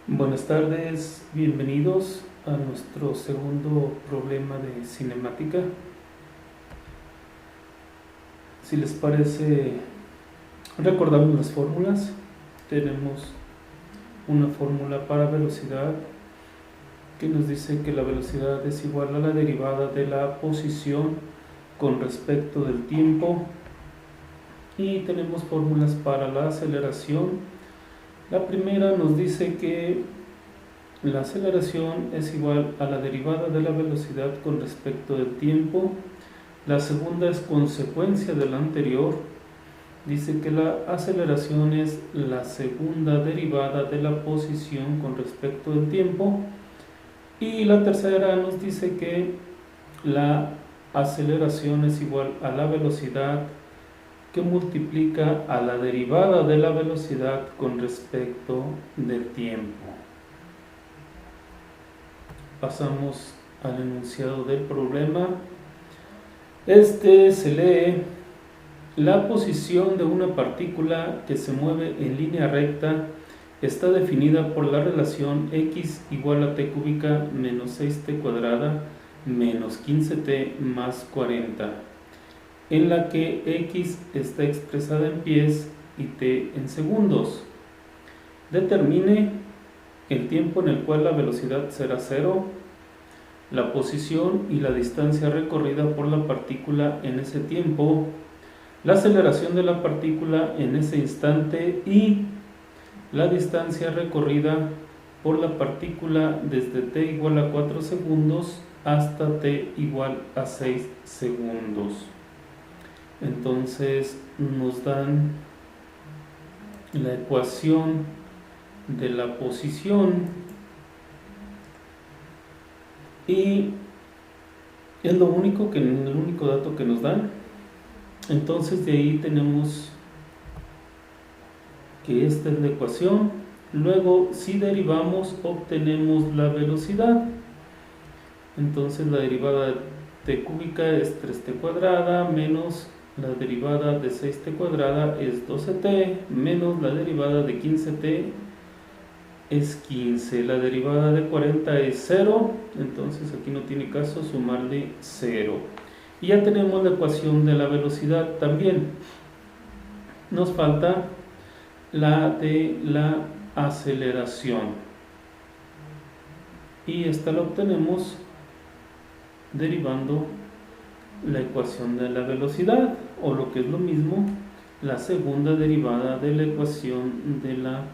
Buenas tardes, bienvenidos a nuestro segundo problema de cinemática. Si les parece, recordamos las fórmulas. Tenemos una fórmula para velocidad que nos dice que la velocidad es igual a la derivada de la posición con respecto del tiempo. Y tenemos fórmulas para la aceleración. La primera nos dice que la aceleración es igual a la derivada de la velocidad con respecto del tiempo. La segunda es consecuencia de la anterior. Dice que la aceleración es la segunda derivada de la posición con respecto del tiempo. Y la tercera nos dice que la aceleración es igual a la velocidad que multiplica a la derivada de la velocidad con respecto del tiempo. Pasamos al enunciado del problema. Se lee: la posición de una partícula que se mueve en línea recta está definida por la relación x igual a t cúbica menos 6t cuadrada menos 15t más 40, en la que x está expresada en pies y t en segundos. Determine el tiempo en el cual la velocidad será 0, la posición y la distancia recorrida por la partícula en ese tiempo, la aceleración de la partícula en ese instante y la distancia recorrida por la partícula desde t igual a 4 segundos hasta t igual a 6 segundos. Entonces nos dan la ecuación de la posición y es el único dato que nos dan. Entonces de ahí tenemos que esta es la ecuación. Luego, si derivamos, obtenemos la velocidad. Entonces la derivada de t cúbica es 3t cuadrada menos la derivada de 6t cuadrada es 12t menos la derivada de 15t es 15. La derivada de 40 es 0, entonces aquí no tiene caso sumarle 0. Y ya tenemos la ecuación de la velocidad también. Nos falta la de la aceleración. Y esta la obtenemos derivando la ecuación de la velocidad, o lo que es lo mismo, la segunda derivada de la ecuación de la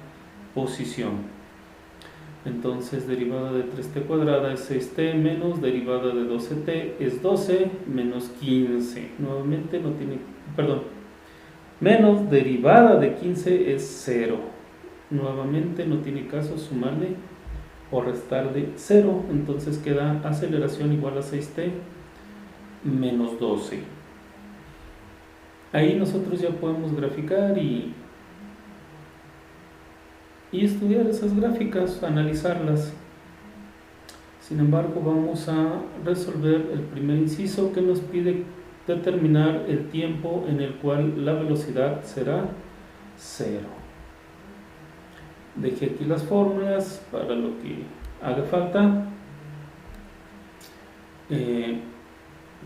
posición. Entonces derivada de 3t cuadrada es 6t menos derivada de 12t es 12 menos 15. Nuevamente no tiene, menos derivada de 15 es 0. Nuevamente no tiene caso sumarle o restarle 0. Entonces queda aceleración igual a 6t menos 12. Ahí nosotros ya podemos graficar y estudiar esas gráficas, analizarlas. Sin embargo, vamos a resolver el primer inciso que nos pide determinar el tiempo en el cual la velocidad será 0. Dejé aquí las fórmulas para lo que haga falta.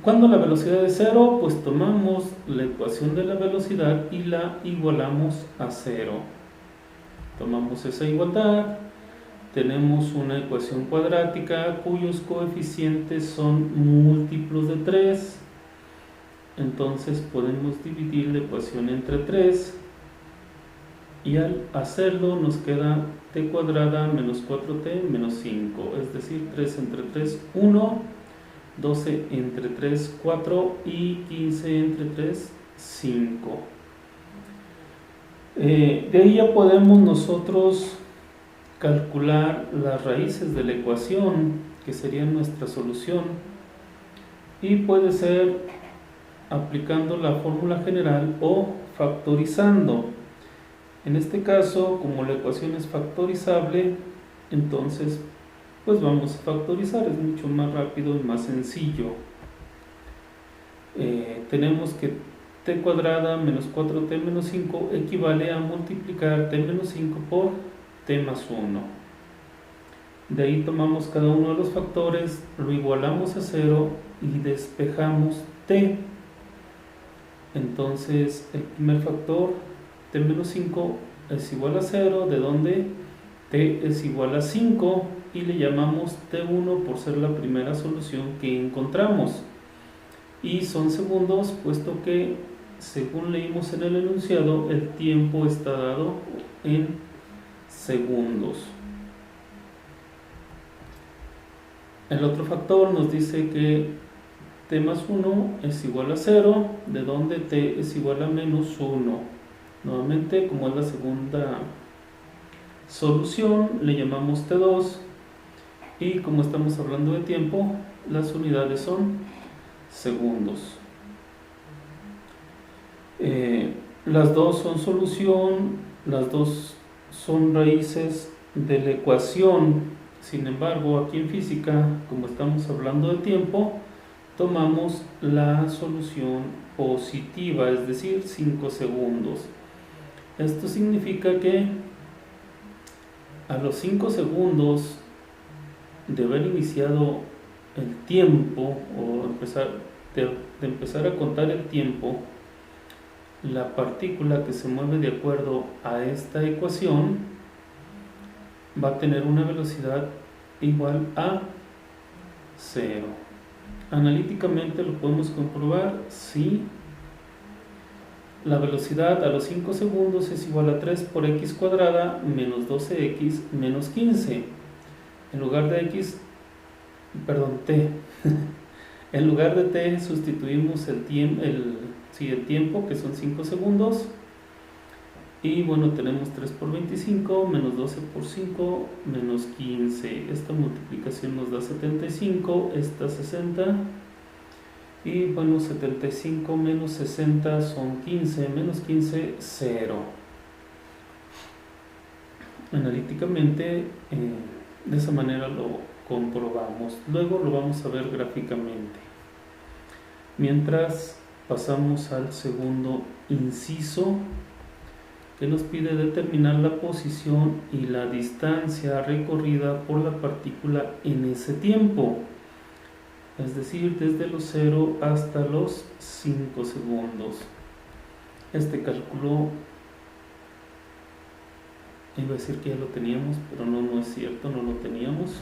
Cuando la velocidad es 0, pues tomamos la ecuación de la velocidad y la igualamos a 0. Tomamos esa igualdad, tenemos una ecuación cuadrática cuyos coeficientes son múltiplos de 3. Entonces podemos dividir la ecuación entre 3 y al hacerlo nos queda t cuadrada menos 4t menos 5, es decir, 3 entre 3, 1, 12 entre 3, 4 y 15 entre 3, 5. De ahí ya podemos nosotros calcular las raíces de la ecuación, que sería nuestra solución, y puede ser aplicando la fórmula general o factorizando. En este caso, como la ecuación es factorizable, entonces pues vamos a factorizar, es mucho más rápido y más sencillo. Tenemos que t cuadrada menos 4t menos 5 equivale a multiplicar t menos 5 por t más 1. De ahí tomamos cada uno de los factores, lo igualamos a 0 y despejamos t. Entonces el primer factor, t menos 5, es igual a 0, de donde t es igual a 5 y le llamamos t1 por ser la primera solución que encontramos. Y son segundos, puesto que, según leímos en el enunciado, el tiempo está dado en segundos. El otro factor nos dice que t más 1 es igual a 0, de donde t es igual a menos 1. Nuevamente, como es la segunda solución, le llamamos t2, y como estamos hablando de tiempo, las unidades son segundos. Las dos son solución, las dos son raíces de la ecuación. Sin embargo, aquí en física, como estamos hablando de tiempo, tomamos la solución positiva, es decir, 5 segundos. Esto significa que a los 5 segundos de haber iniciado el tiempo, o de empezar a contar el tiempo, la partícula que se mueve de acuerdo a esta ecuación va a tener una velocidad igual a 0. Analíticamente lo podemos comprobar si la velocidad a los 5 segundos es igual a 3 por x cuadrada menos 12x menos 15. En lugar de t, en lugar de t sustituimos el tiempo, que son 5 segundos. Y bueno, tenemos 3 por 25 menos 12 por 5 menos 15. Esta multiplicación nos da 75, esta 60. Y bueno, 75 menos 60 son 15, menos 15, 0. Analíticamente, de esa manera lo comprobamos. Luego lo vamos a ver gráficamente. Mientras pasamos al segundo inciso, que nos pide determinar la posición y la distancia recorrida por la partícula en ese tiempo, es decir, desde los 0 hasta los 5 segundos. Este cálculo, iba a decir que ya lo teníamos, pero no es cierto, no lo teníamos.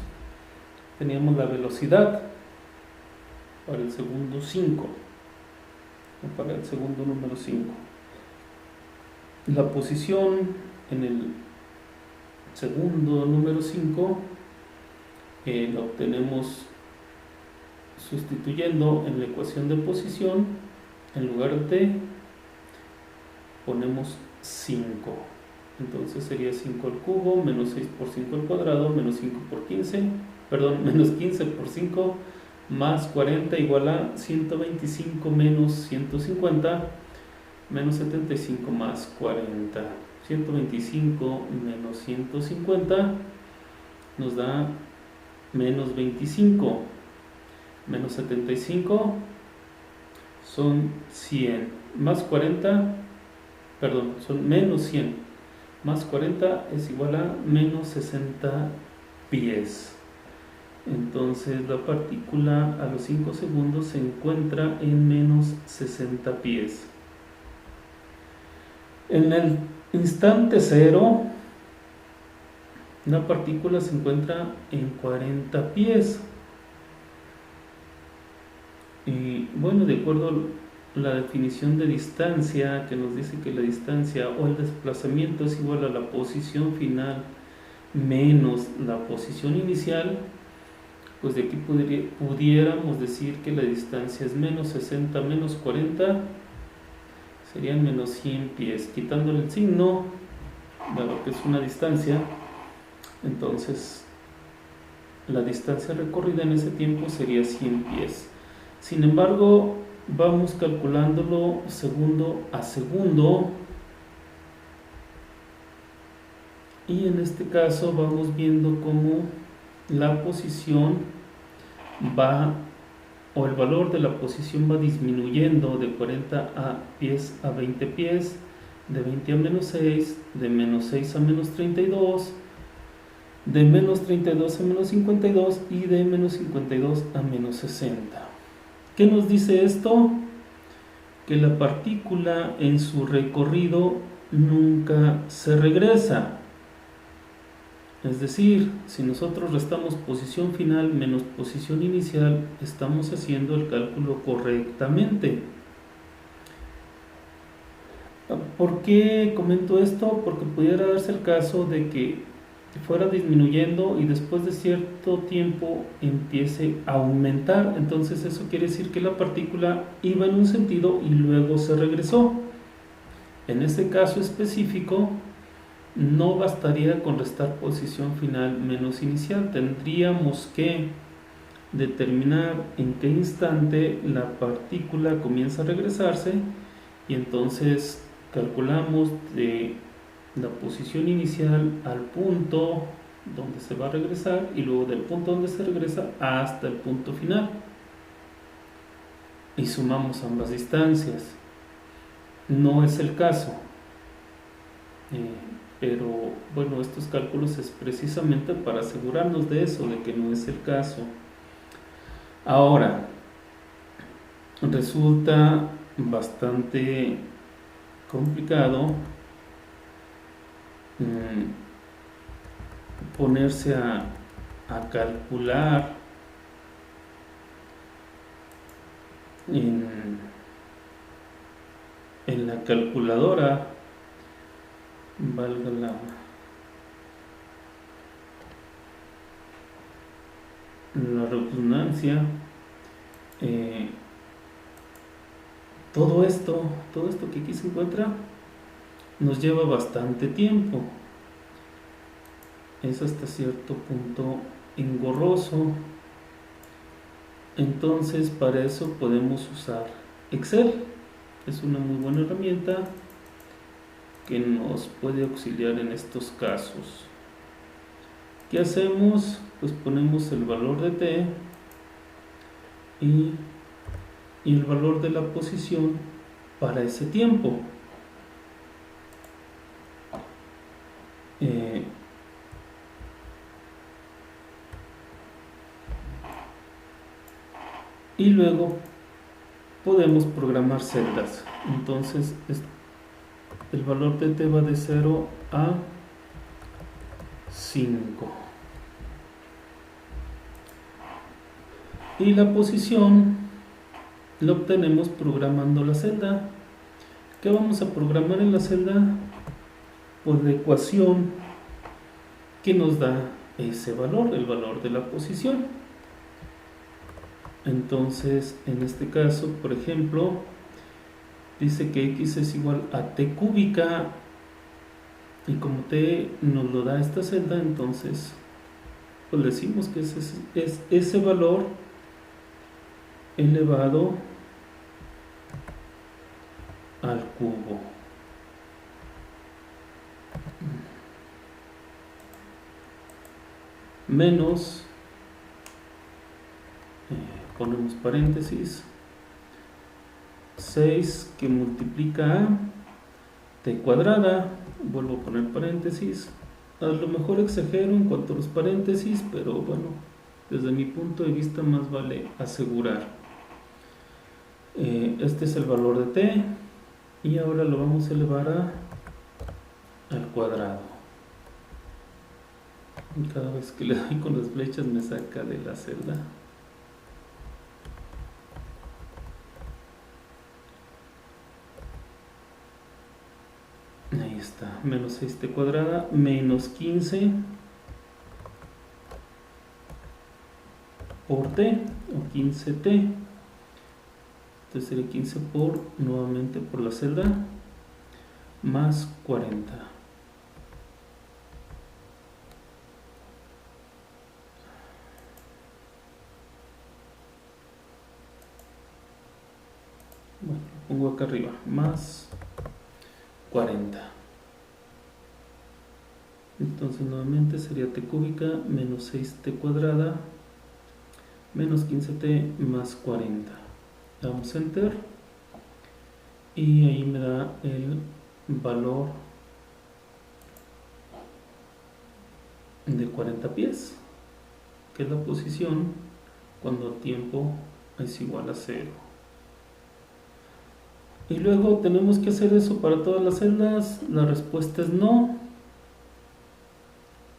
Teníamos la velocidad para el segundo 5, o para el segundo número 5. La posición en el segundo número 5 la obtenemos sustituyendo en la ecuación de posición, en lugar de t, ponemos 5. Entonces sería 5 al cubo, menos 6 por 5 al cuadrado, menos 5 por 15, menos 15 por 5, más 40 igual a 125 menos 150, menos 75 más 40. 125 menos 150 nos da menos 25. Menos 75 son 100. Más 40, son menos 100. Más 40 es igual a menos 60 pies. Entonces la partícula a los 5 segundos se encuentra en menos 60 pies. En el instante 0, la partícula se encuentra en 40 pies. Y bueno, de acuerdo a la definición de distancia, que nos dice que la distancia o el desplazamiento es igual a la posición final menos la posición inicial, pues de aquí pudiéramos decir que la distancia es menos 60 menos 40, serían menos 100 pies. Quitándole el signo, dado que es una distancia, entonces la distancia recorrida en ese tiempo sería 100 pies. Sin embargo, vamos calculándolo segundo a segundo, y en este caso vamos viendo cómo la posición o el valor de la posición va disminuyendo de 40 pies a 20 pies, de 20 a menos 6, de menos 6 a menos 32, de menos 32 a menos 52 y de menos 52 a menos 60. ¿Qué nos dice esto? Que la partícula en su recorrido nunca se regresa. Es decir, si nosotros restamos posición final menos posición inicial, estamos haciendo el cálculo correctamente. ¿Por qué comento esto? Porque pudiera darse el caso de que fuera disminuyendo y después de cierto tiempo empiece a aumentar. Entonces eso quiere decir que la partícula iba en un sentido y luego se regresó. En este caso específico, no bastaría con restar posición final menos inicial. Tendríamos que determinar en qué instante la partícula comienza a regresarse y entonces calculamos de la posición inicial al punto donde se va a regresar y luego del punto donde se regresa hasta el punto final y sumamos ambas distancias. No es el caso, pero bueno, estos cálculos es precisamente para asegurarnos de eso, de que no es el caso. Ahora, resulta bastante complicado ponerse a calcular en la calculadora, valga la redundancia, todo esto que aquí se encuentra nos lleva bastante tiempo. Es hasta cierto punto engorroso. Entonces para eso podemos usar Excel. Es una muy buena herramienta que nos puede auxiliar en estos casos. ¿Qué hacemos? Pues ponemos el valor de t y el valor de la posición para ese tiempo. Y luego podemos programar celdas. Entonces el valor de t va de 0 a 5 y la posición la obtenemos programando la celda. ¿Qué vamos a programar en la celda? Pues la ecuación que nos da ese valor, el valor de la posición. Entonces, en este caso, por ejemplo, dice que x es igual a t cúbica y como t nos lo da esta celda, entonces pues decimos que es ese valor elevado al cubo. Menos, ponemos paréntesis, 6 que multiplica a t cuadrada, vuelvo a poner paréntesis. A lo mejor exagero en cuanto a los paréntesis, pero bueno, desde mi punto de vista más vale asegurar. Este es el valor de t y ahora lo vamos a elevar al cuadrado. Y cada vez que le doy con las flechas me saca de la celda. Ahí está, menos 6t cuadrada, menos 15 por t, o 15t. Entonces sería 15 por, nuevamente por la celda, más 40. Bueno, lo pongo acá arriba, más 40. Entonces nuevamente sería t cúbica menos 6t cuadrada menos 15t más 40. Damos enter y ahí me da el valor de 40 pies, que es la posición cuando tiempo es igual a 0. Y luego tenemos que hacer eso para todas las celdas. La respuesta es no.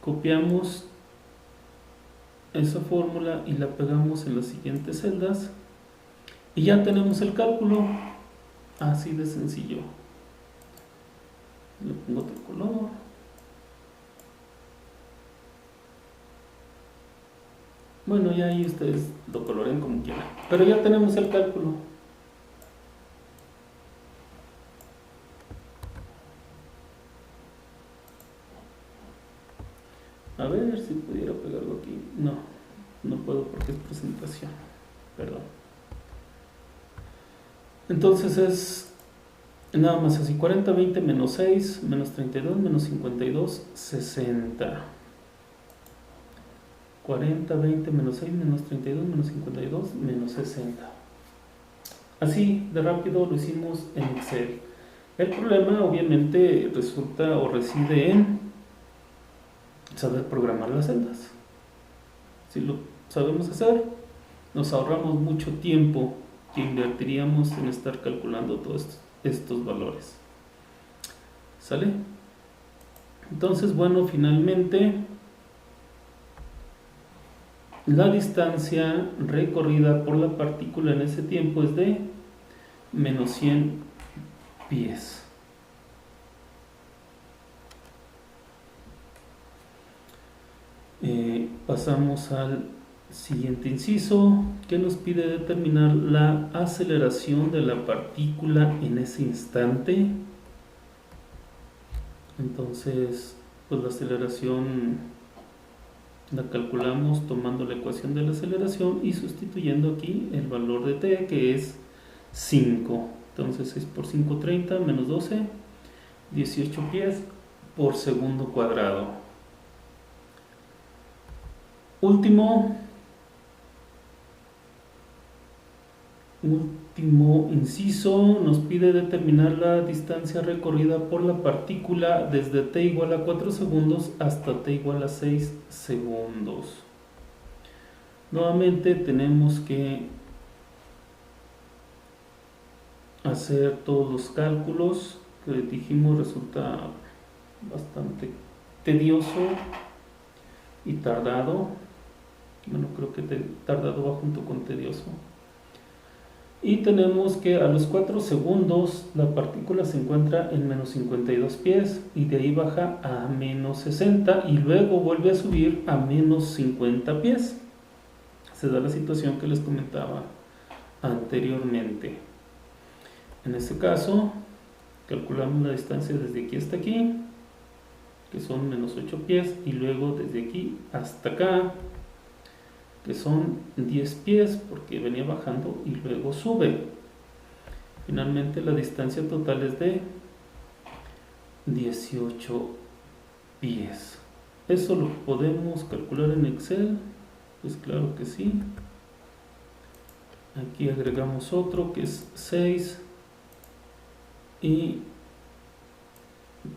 Copiamos esa fórmula y la pegamos en las siguientes celdas y ya tenemos el cálculo. Así de sencillo. Le pongo otro color. Bueno, ya ahí ustedes lo colorean como quieran, pero ya tenemos el cálculo. A ver si pudiera pegarlo aquí. No, no puedo porque es presentación. Perdón. Entonces es nada más así: 40, 20, menos 6, menos 32, menos 52, 60. 40, 20, menos 6, menos 32, menos 52, menos 60. Así de rápido lo hicimos en Excel. El problema obviamente resulta o reside en saber programar las celdas. Si lo sabemos hacer, nos ahorramos mucho tiempo que invertiríamos en estar calculando todos estos valores. ¿Sale? Entonces, bueno, finalmente la distancia recorrida por la partícula en ese tiempo es de menos 100 pies. Pasamos al siguiente inciso, que nos pide determinar la aceleración de la partícula en ese instante. Entonces, pues la aceleración la calculamos tomando la ecuación de la aceleración y sustituyendo aquí el valor de t, que es 5. Entonces 6 por 5, 30, menos 12, 18 pies por segundo cuadrado. Último inciso, nos pide determinar la distancia recorrida por la partícula desde t igual a 4 segundos hasta t igual a 6 segundos. Nuevamente tenemos que hacer todos los cálculos que dijimos, resulta bastante tedioso y tardado. Bueno, creo que tardado va junto con tedioso. Y tenemos que a los 4 segundos la partícula se encuentra en menos 52 pies y de ahí baja a menos 60 y luego vuelve a subir a menos 50 pies. Se da la situación que les comentaba anteriormente. En este caso, calculamos la distancia desde aquí hasta aquí, que son menos 8 pies, y luego desde aquí hasta acá, que son 10 pies, porque venía bajando y luego sube. Finalmente la distancia total es de 18 pies. ¿Eso lo podemos calcular en Excel? Pues claro que sí. Aquí agregamos otro que es 6 y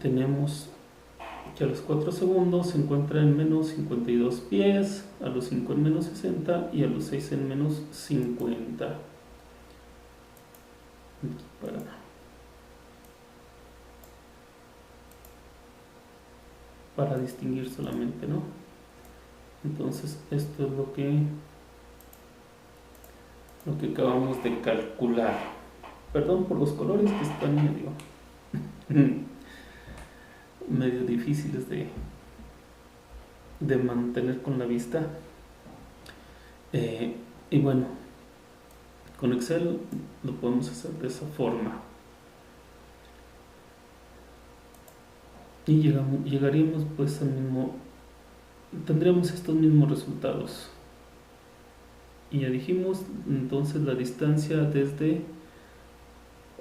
tenemos que a los 4 segundos se encuentra en menos 52 pies, a los 5 en menos 60 y a los 6 en menos 50. Aquí para distinguir solamente, ¿no? Entonces esto es lo que acabamos de calcular. Perdón por los colores que están medio difíciles de mantener con la vista. Y bueno, con Excel lo podemos hacer de esa forma. Y llegaríamos pues al mismo, tendríamos estos mismos resultados. Y ya dijimos, entonces la distancia desde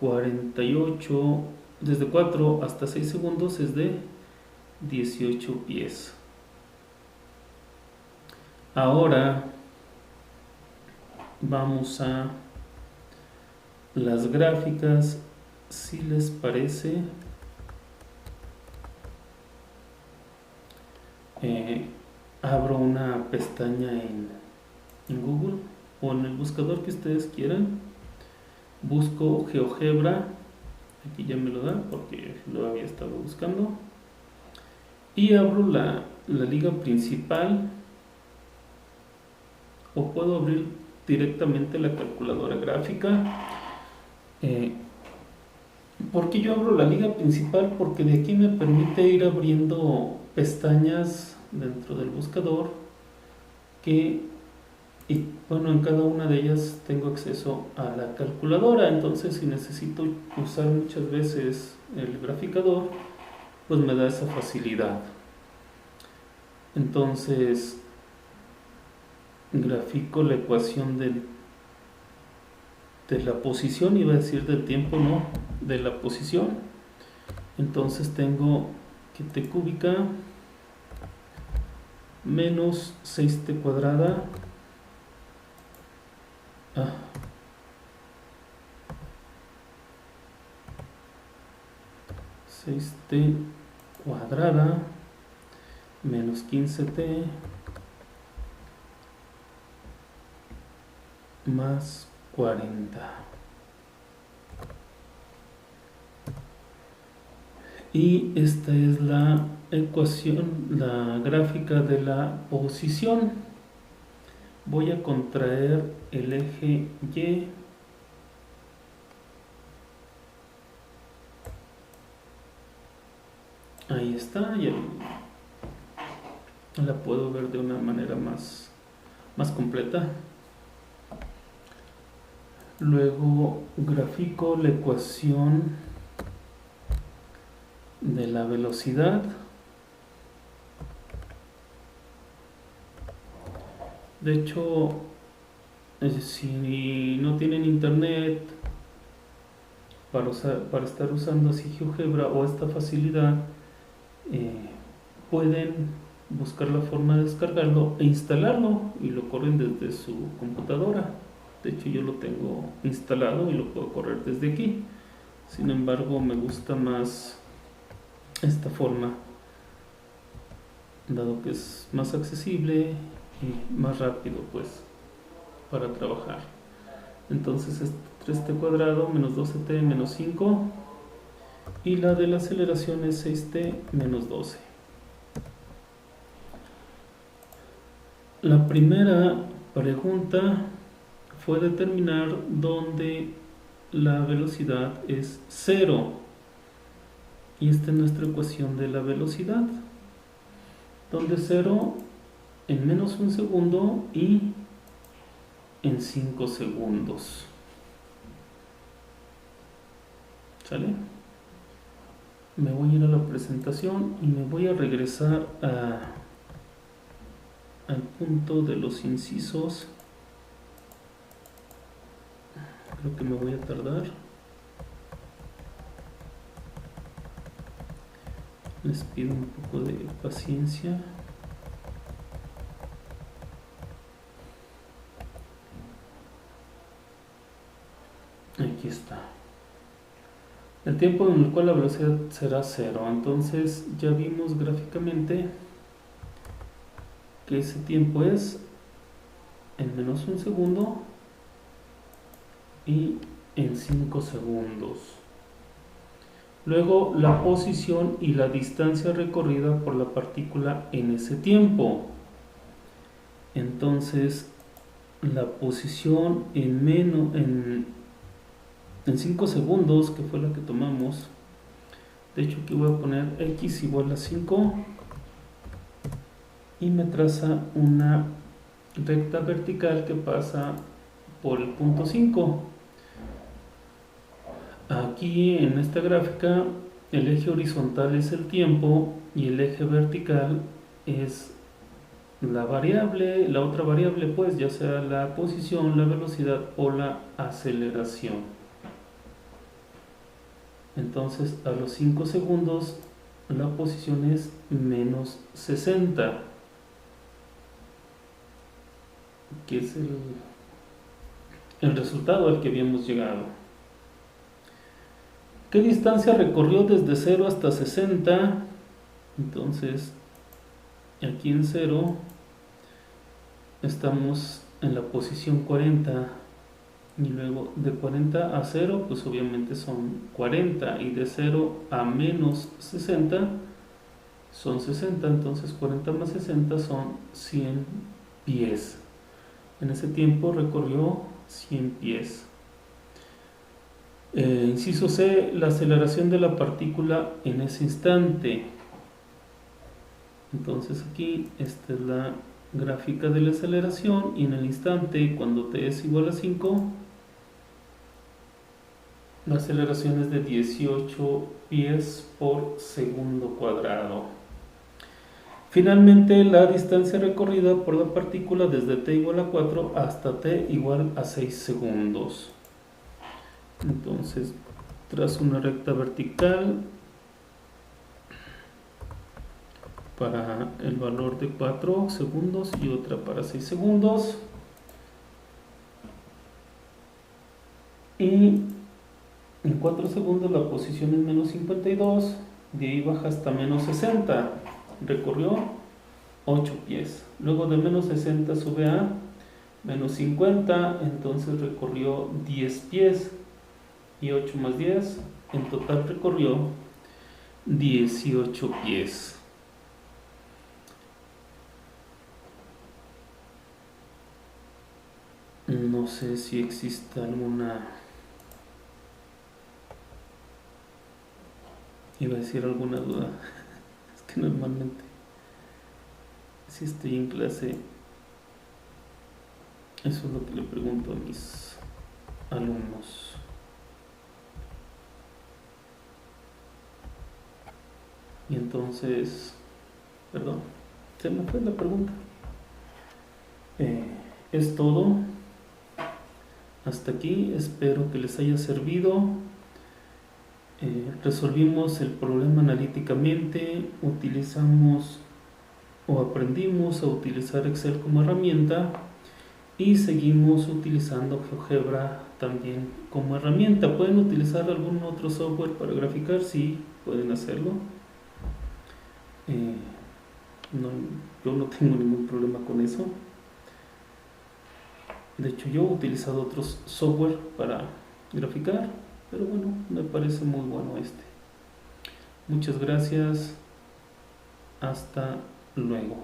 48, desde 4 hasta 6 segundos es de 18 pies. Ahora vamos a las gráficas, si les parece. eh, abro una pestaña en Google o en el buscador que ustedes quieran, busco GeoGebra, aquí ya me lo da porque lo había estado buscando, y abro la liga principal, o puedo abrir directamente la calculadora gráfica. ¿Por qué yo abro la liga principal? Porque de aquí me permite ir abriendo pestañas dentro del buscador que, y bueno, en cada una de ellas tengo acceso a la calculadora. Entonces, si necesito usar muchas veces el graficador, pues me da esa facilidad. Entonces, grafico la ecuación de la posición, iba a decir del tiempo, no, de la posición. Entonces tengo que t cúbica menos 6t cuadrada 6t cuadrada menos 15t más 40. Y esta es la ecuación, la gráfica de la posición. Voy a contraer el eje Y. Ahí está, ya la puedo ver de una manera más completa. Luego grafico la ecuación de la velocidad. De hecho, si no tienen internet para estar usando así GeoGebra o esta facilidad, pueden buscar la forma de descargarlo e instalarlo, y lo corren desde su computadora. De hecho, yo lo tengo instalado y lo puedo correr desde aquí. Sin embargo, me gusta más esta forma, dado que es más accesible y más rápido, pues, para trabajar. Entonces es 3t cuadrado menos 12t menos 5, y la de la aceleración es 6t menos 12. La primera pregunta fue determinar dónde la velocidad es 0, y esta es nuestra ecuación de la velocidad, donde 0 en menos 1 segundo y en 5 segundos. ¿Sale? Me voy a ir a la presentación y me voy a regresar al punto de los incisos. Creo que me voy a tardar. Les pido un poco de paciencia. Aquí está. El tiempo en el cual la velocidad será 0. Entonces ya vimos gráficamente que ese tiempo es en menos 1 segundo y en 5 segundos. Luego la posición y la distancia recorrida por la partícula en ese tiempo. Entonces la posición en 5 segundos, que fue la que tomamos. De hecho, aquí voy a poner x igual a 5 y me traza una recta vertical que pasa por el punto 5. Aquí en esta gráfica el eje horizontal es el tiempo y el eje vertical es la variable, la otra variable, pues, ya sea la posición, la velocidad o la aceleración. Entonces a los 5 segundos la posición es menos 60, que es el resultado al que habíamos llegado. ¿Qué distancia recorrió desde 0 hasta 60? Entonces Aquí en 0 estamos en la posición 40, y luego de 40 a 0 pues obviamente son 40, y de 0 a menos 60 son 60, entonces 40 más 60 son 100 pies. En ese tiempo recorrió 100 pies. Inciso C, la aceleración de la partícula en ese instante. Entonces aquí esta es la gráfica de la aceleración, y en el instante cuando t es igual a 5, la aceleración es de 18 pies por segundo cuadrado. Finalmente, la distancia recorrida por la partícula desde t igual a 4 hasta t igual a 6 segundos. Entonces, trazo una recta vertical para el valor de 4 segundos y otra para 6 segundos. Y en 4 segundos la posición es menos 52, de ahí baja hasta menos 60, recorrió 8 pies. Luego de menos 60 sube a menos 50, entonces recorrió 10 pies. Y 8 más 10, en total recorrió 18 pies. No sé si existe alguna... Iba a decir alguna duda. Es que normalmente, si estoy en clase, eso es lo que le pregunto a mis alumnos. Y entonces, perdón, se me fue la pregunta. Es todo. Hasta aquí, espero que les haya servido. Resolvimos el problema analíticamente, utilizamos o aprendimos a utilizar Excel como herramienta, y seguimos utilizando GeoGebra también como herramienta. ¿Pueden utilizar algún otro software para graficar? Sí, pueden hacerlo. Yo no tengo ningún problema con eso. De hecho, yo he utilizado otros software para graficar, pero bueno, me parece muy bueno este. Muchas gracias. Hasta luego.